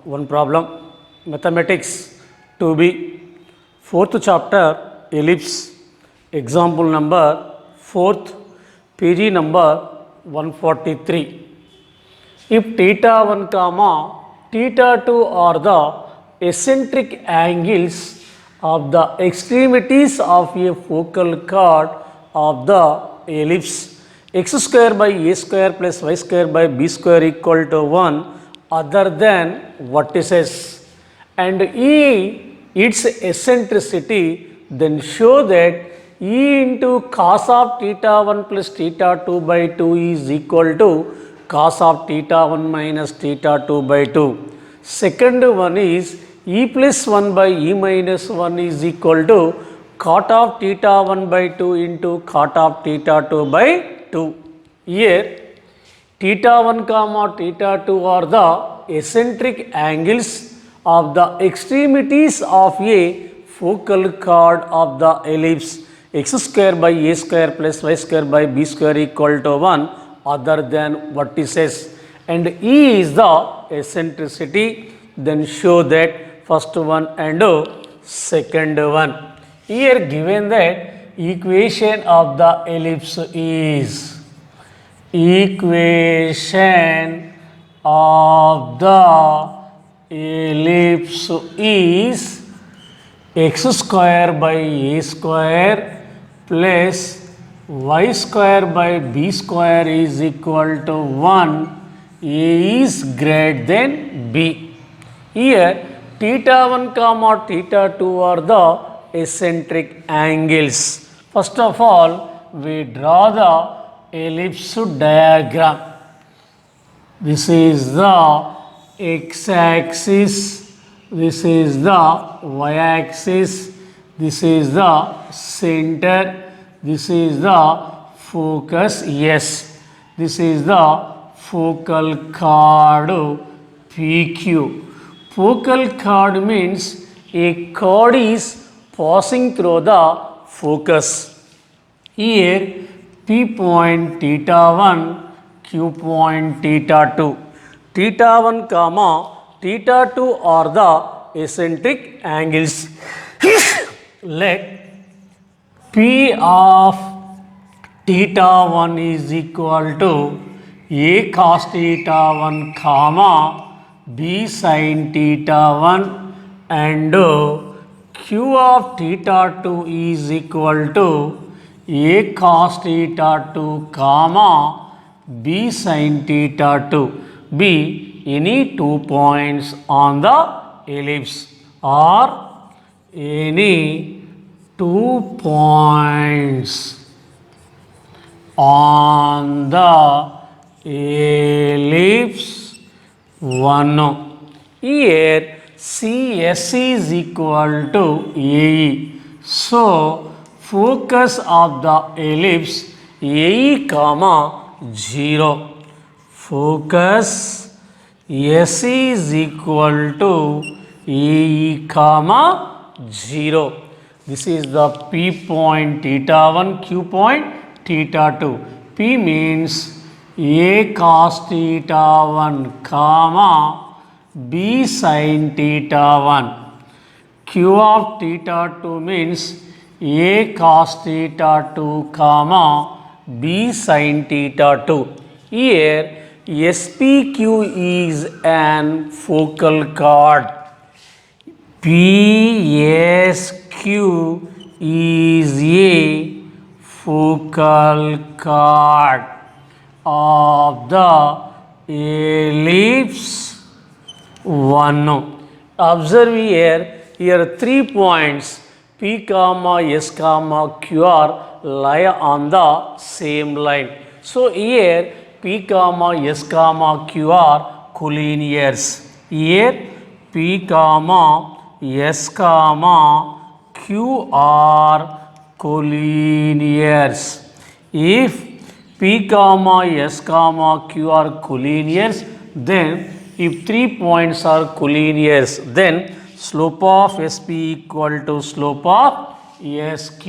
one problem, mathematics 2b, fourth chapter, ellipse, example number fourth, pg number 143. If theta 1 comma theta 2 are the eccentric angles of the extremities of a focal chord of the ellipse, x square by a square plus y square by b square equal to 1 other than vertices, and E its eccentricity, then show that E into cos of theta 1 plus theta 2 by 2 is equal to cos of theta 1 minus theta 2 by 2. Second one is E plus 1 by E minus 1 is equal to cot of theta 1 by 2 into cot of theta 2 by 2. Here theta 1 comma theta 2 are the eccentric angles of the extremities of a focal chord of the ellipse, x square by a square plus y square by b square equal to 1 other than vertices, and E is the eccentricity, then show that first one and second one. Here given that equation of the ellipse is equation of the ellipse is x square by a square plus y square by b square is equal to 1, a is greater than b. Here theta 1 comma theta 2 are the eccentric angles. First of all, we draw the ellipse diagram. This is the x-axis, this is the y-axis, this is the center, this is the focus S, this is the focal chord PQ. Focal chord means a chord is passing through the focus. Here P point theta 1, Q point theta 2. Theta 1 comma theta 2 are the eccentric angles. Let P of theta 1 is equal to a cos theta 1 comma b sin theta 1, and Q of theta 2 is equal to a cos theta 2 comma b sin theta 2 be any 2 points on the ellipse, or any 2 points on the ellipse 1. Here CS is equal to AE. So focus of the ellipse AE comma 0. Focus S is equal to AE comma 0. This is the P point theta 1, Q point theta 2. P means A cos theta 1 comma B sin theta 1. Q of theta 2 means A cos theta 2 comma B sin theta 2. Here SPQ is an focal chord. PSQ is a focal chord of the ellipse 1. Observe here 3 points P comma S comma Q R lie on the same line. So here P comma S comma Q are collinears. Here P comma S comma Q are collinears. If P comma S comma Q are collinears, then if 3 points are collinears, then slope of SP equal to slope of SQ.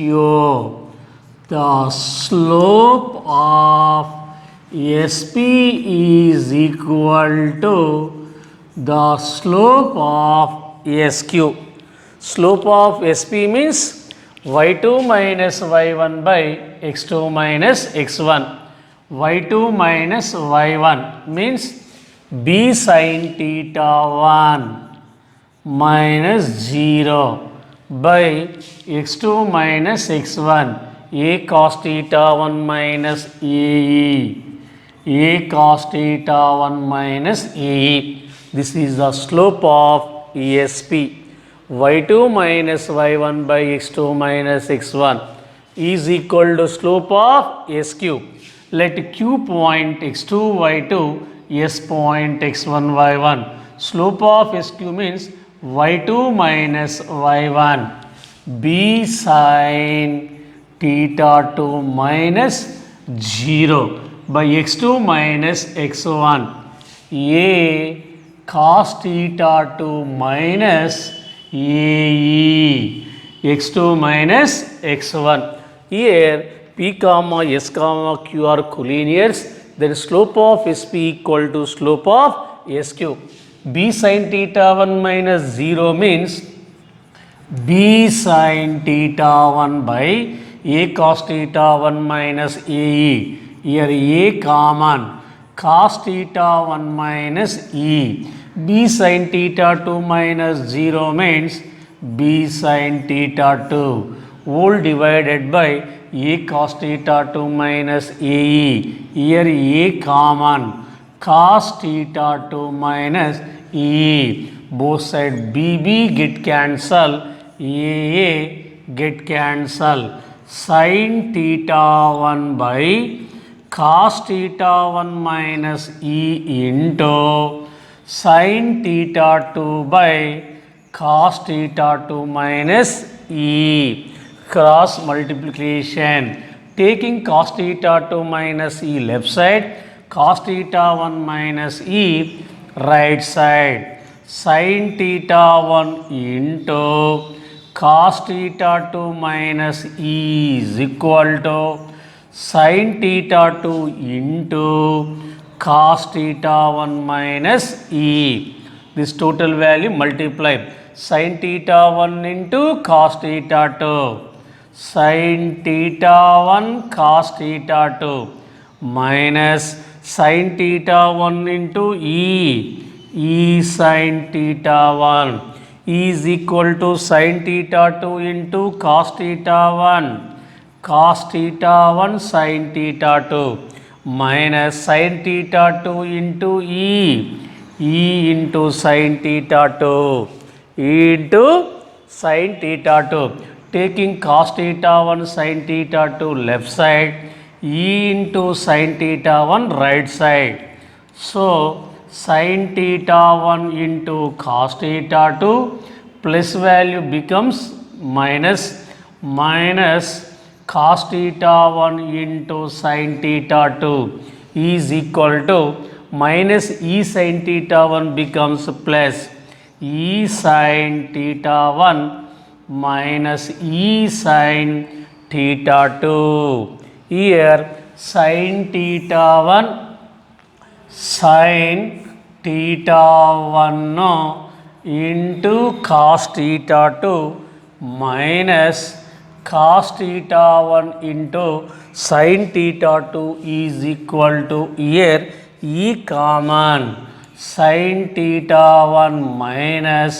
The slope of SP is equal to the slope of SQ. Slope of SP means y2 minus y1 by x2 minus x1. y2 minus y1 means b sin theta 1 minus 0 by x2 minus x1 a cos theta 1 minus ae, a cos theta 1 minus ae. This is the slope of ESP. y2 minus y1 by x2 minus x1 is equal to slope of SQ. Let Q point x2 y2, S point x1 y1. Slope of SQ means y2 minus y1 b sin theta 2 minus 0 by x2 minus x1 a cos theta 2 minus ae x2 minus x1. Here p comma s comma q are collinears, then slope of sp equal to slope of sq. b sin theta 1 minus 0 means b sin theta 1 by a cos theta 1 minus ae. Here a common, cos theta 1 minus e. b sin theta 2 minus 0 means b sin theta 2 whole divided by a cos theta 2 minus ae. Here a common, cos theta 2 minus e. Both side bb get cancel, a get cancel. Sin theta 1 by cos theta 1 minus e into sin theta 2 by cos theta 2 minus e. Cross multiplication. Taking cos theta 2 minus e left side, cos theta 1 minus e right side. Sin theta 1 into cos theta 2 minus e is equal to sin theta 2 into cos theta 1 minus e. This total value multiply sin theta 1 into cos theta 2, sin theta 1 cos theta 2 minus sin theta 1 into e sin theta 1 is equal to sin theta 2 into cos theta 1, cos theta 1 sin theta 2 minus sin theta 2 into e into sin theta 2, e into sin theta 2. Taking cos theta 1 sin theta 2 left side, e into sin theta 1 right side. So sin theta 1 into cos theta 2 plus value becomes minus cos theta 1 into sin theta 2 is equal to minus e sin theta 1 becomes plus e sin theta 1 minus e sin theta 2. Here sin theta 1 sin theta 1 into cos theta 2 minus cos theta 1 into sin theta 2 is equal to, here e common, sin theta 1 minus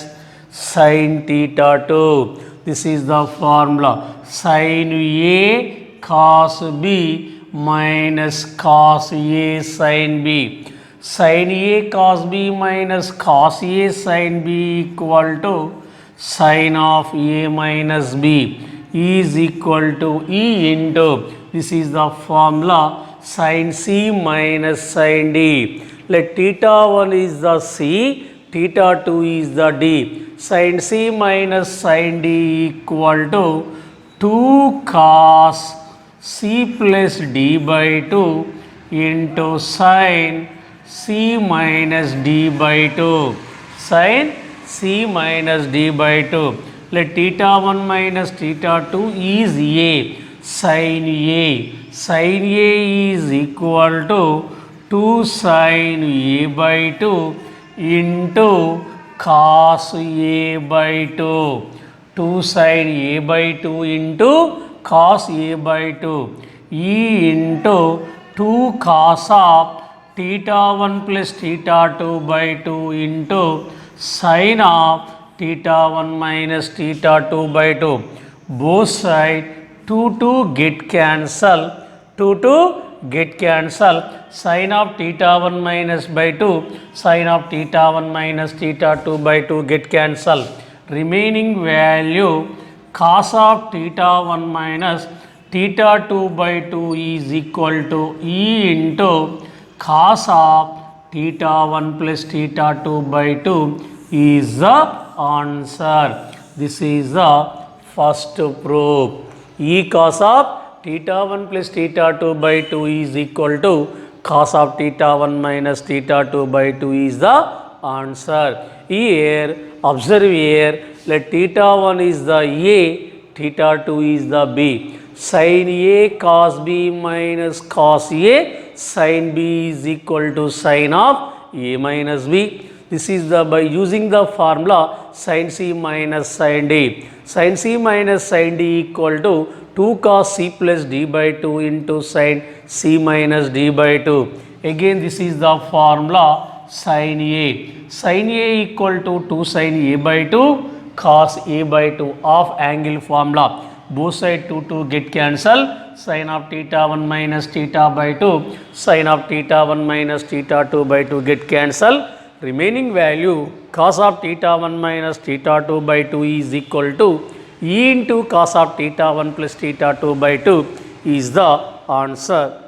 sin theta 2. This is the formula, sin A cos B minus cos A sin B. Sin A cos B minus cos A sin B equal to sin of A minus B is equal to E into, this is the formula, sin C minus sin D. Let theta 1 is the C, theta 2 is the D. Sin C minus sin D equal to 2 cos C plus D by 2 into sin C minus D by 2, sin C minus D by 2. Let theta 1 minus theta 2 is A, sin A. Sin A is equal to 2 sin A by 2 into cos a by 2. 2 sin a by 2 into cos a by 2. E into 2 cos of theta 1 plus theta 2 by 2 into sin of theta 1 minus theta 2 by 2. Both sides 2 get cancel. 2 get cancel. Sin of theta 1 minus by 2, sin of theta 1 minus theta 2 by 2 get cancel. Remaining value cos of theta 1 minus theta 2 by 2 is equal to E into cos of theta 1 plus theta 2 by 2 is the answer. This is the first proof. E cos of theta 1 plus theta 2 by 2 is equal to cos of theta 1 minus theta 2 by 2 is the answer. Here, observe here, let theta 1 is the A, theta 2 is the B. Sin A cos B minus cos A, sin B is equal to sin of A minus B. This is the by using the formula sin C minus sin D. Sin C minus sin D equal to 2 cos C plus D by 2 into sin C minus D by 2. Again this is the formula sin A. Sin A equal to 2 sin A by 2 cos A by 2 of angle formula. Both sides 2 get cancel. Sin of theta 1 minus theta by 2, sin of theta 1 minus theta 2 by 2 get cancel. Remaining value cos of theta 1 minus theta 2 by 2 is equal to E into cos of theta 1 plus theta 2 by 2 is the answer.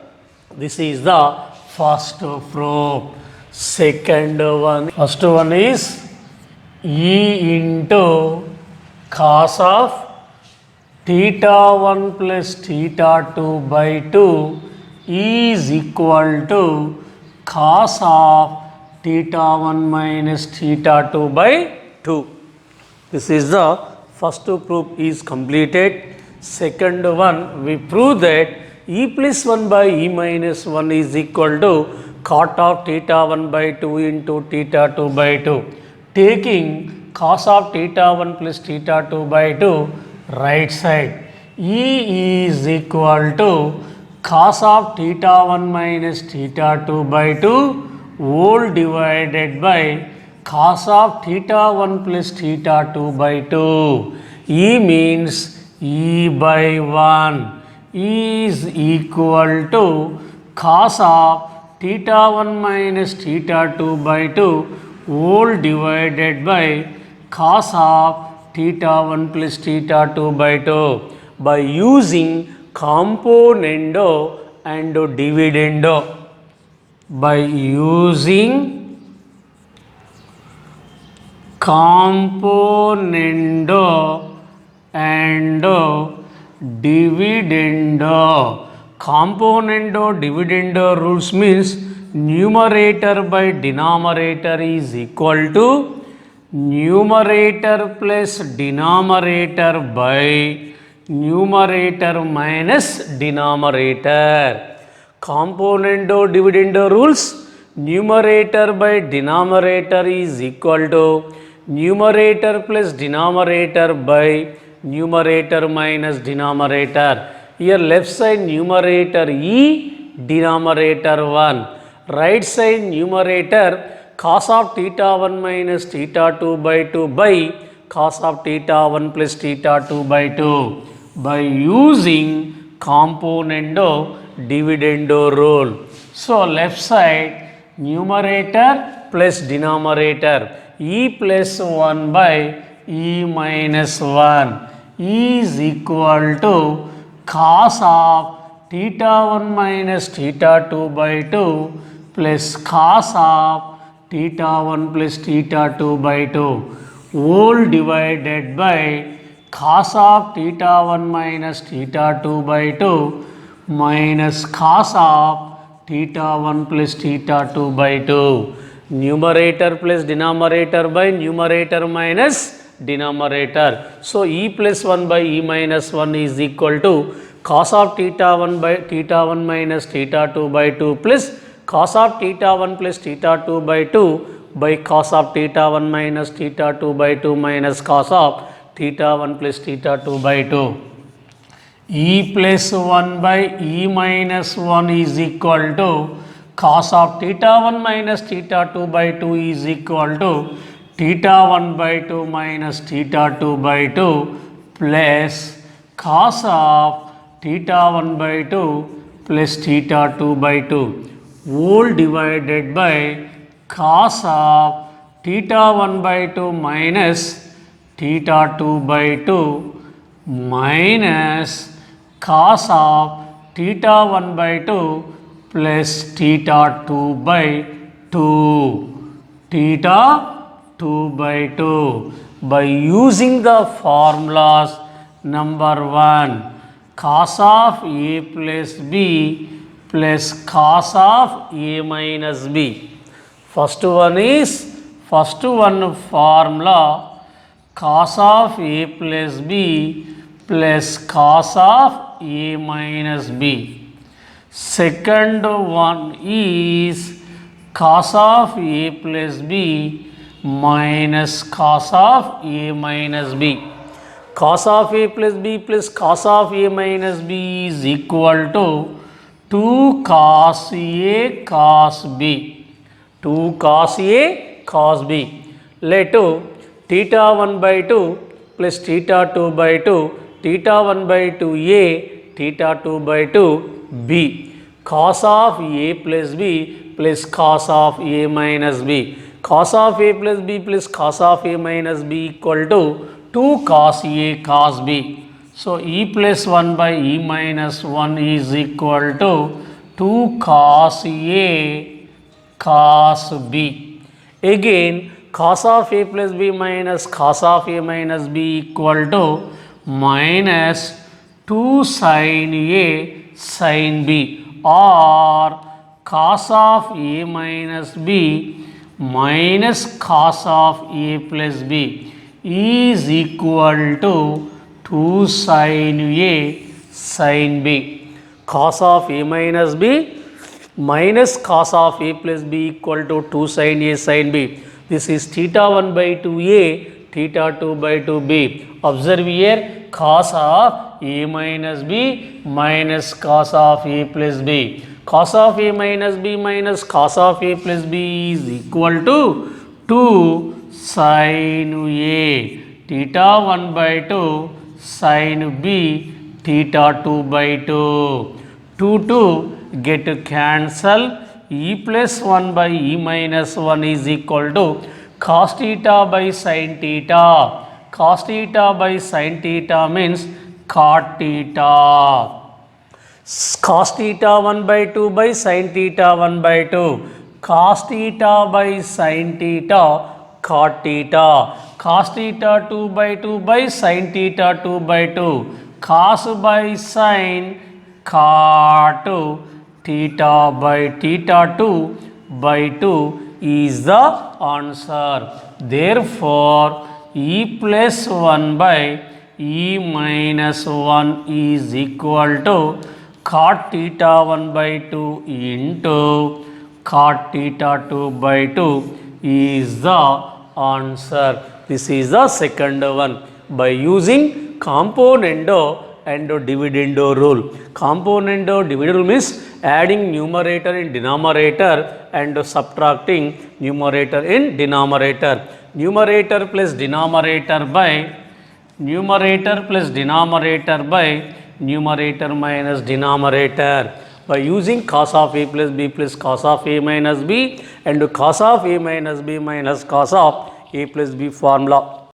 This is the first proof. Second one, first one is E into cos of theta 1 plus theta 2 by 2 is equal to cos of theta 1 minus theta 2 by 2. This is the first proof is completed. Second one, we prove that E plus 1 by E minus 1 is equal to cot of theta 1 by 2 into theta 2 by 2. Taking cos of theta 1 plus theta 2 by 2 right side, E is equal to cos of theta 1 minus theta 2 by 2 whole divided by cos of theta 1 plus theta 2 by 2. E means E by 1 is equal to cos of theta 1 minus theta 2 by 2 whole divided by cos of theta 1 plus theta 2 by 2 by using componendo and dividendo. By using componendo and dividendo. Componendo dividendo rules means numerator by denominator is equal to numerator plus denominator by numerator minus denominator. Componendo dividendo rules, numerator by denominator is equal to numerator plus denominator by numerator minus denominator. Here left side numerator E, denominator 1. Right side numerator cos of theta 1 minus theta 2 by 2 by cos of theta 1 plus theta 2 by 2 by using componendo dividendo rule. So left side numerator plus denominator E plus 1 by E minus 1 is equal to cos of theta 1 minus theta 2 by 2 plus cos of theta 1 plus theta 2 by 2 whole divided by cos of theta 1 minus theta 2 by 2 minus cos of theta 1 plus theta 2 by 2. Numerator plus denominator by numerator minus denominator. So E plus 1 by E minus 1 is equal to cos of theta 1 by theta 1 minus theta 2 by 2 plus cos of theta 1 plus theta 2 by 2 by cos of theta 1 minus theta 2 by 2 minus cos of theta 1 plus theta 2 by 2. E plus 1 by E minus 1 is equal to cos of theta 1 minus theta 2 by 2 is equal to theta 1 by 2 minus theta 2 by 2 plus cos of theta 1 by 2 plus theta 2 by 2 whole divided by cos of theta 1 by 2 minus theta 2 by 2 minus cos of theta 1 by 2 plus theta 2 by 2. Theta 2 by 2 by using the formulas number 1 cos of A plus B plus cos of A minus B. First one formula cos of A plus B plus cos of A minus B. Second one is cos of A plus B minus cos of A minus B. Cos of A plus B plus cos of A minus B is equal to 2 cos A cos B. 2 cos A cos B. Let theta 1 by 2 plus theta 2 by 2 theta 1 by 2 A theta 2 by 2 B. Cos of A plus B plus cos of A minus B. Cos of A plus B plus cos of A minus B equal to 2 cos A cos B. So E plus 1 by E minus 1 is equal to 2 cos A cos B. Again cos of A plus B minus cos of A minus B equal to minus 2 sin A sin B, or cos of A minus B minus cos of A plus B is equal to 2 sin A sin B. Cos of A minus B minus cos of A plus B equal to 2 sin A sin B. This is theta 1 by 2A, theta 2 by 2B. Observe here cos of A minus B minus cos of A plus B. Cos of A minus B minus cos of A plus B is equal to 2 sin A, theta 1 by 2 sin B, theta 2 by 2. 2 get cancel. E plus 1 by E minus 1 is equal to cos theta by sin theta. Cos theta by sin theta means cot theta. Cos theta 1 by 2 by sin theta 1 by 2. Cos theta by sin theta cot theta. Cos theta 2 by 2 by sin theta 2 by 2. Cos by sin cot theta by theta 2 by 2 is the answer. Therefore, E plus 1 by E minus 1 is equal to cot theta 1 by 2 into cot theta 2 by 2 is the answer. This is the second one by using componendo and dividendo rule. Componendo dividendo means adding numerator in denominator and subtracting numerator in denominator. Numerator plus denominator by numerator plus denominator by numerator minus denominator. By using cos of A plus B plus cos of A minus B and cos of A minus B minus cos of A plus B formula.